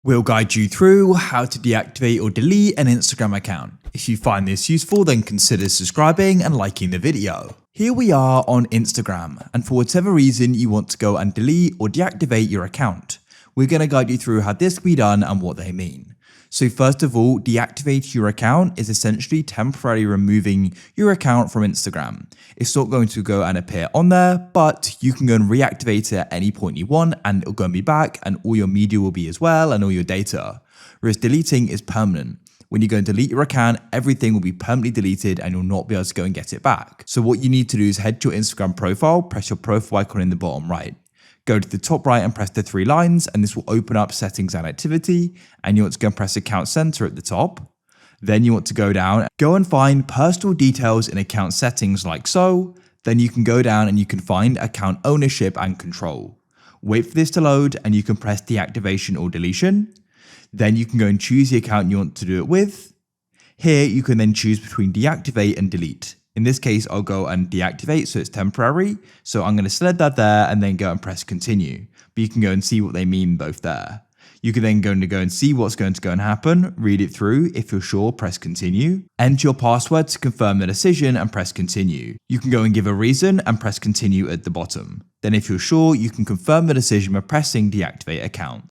We'll guide you through how to deactivate or delete an Instagram account. If you find this useful, then consider subscribing and liking the video. Here we are on Instagram, and for whatever reason you want to go and delete or deactivate your account, we're going to guide you through how this can be done and what they mean. So first of all, deactivate your account is essentially temporarily removing your account from Instagram. It's not going to go and appear on there, but you can go and reactivate it at any point you want and it'll go and be back, and all your media will be as well and all your data. Whereas deleting is permanent. When you go and delete your account, everything will be permanently deleted and you'll not be able to go and get it back. So what you need to do is head to your Instagram profile, press your profile icon in the bottom right. Go to the top right and press the three lines, and this will open up settings and activity, and you want to go and press account center at the top. Then you want to go down, go and find personal details in account settings like so. Then you can go down and you can find account ownership and control. Wait for this to load and you can press deactivation or deletion. Then you can go and choose the account you want to do it with. Here you can then choose between deactivate and delete. In this case, I'll go and deactivate, so it's temporary. So I'm going to select that there and then go and press continue. But you can go and see what they mean both there. You can then go and see what's going to go and happen, read it through. If you're sure, press continue. Enter your password to confirm the decision and press continue. You can go and give a reason and press continue at the bottom. Then if you're sure, you can confirm the decision by pressing deactivate account.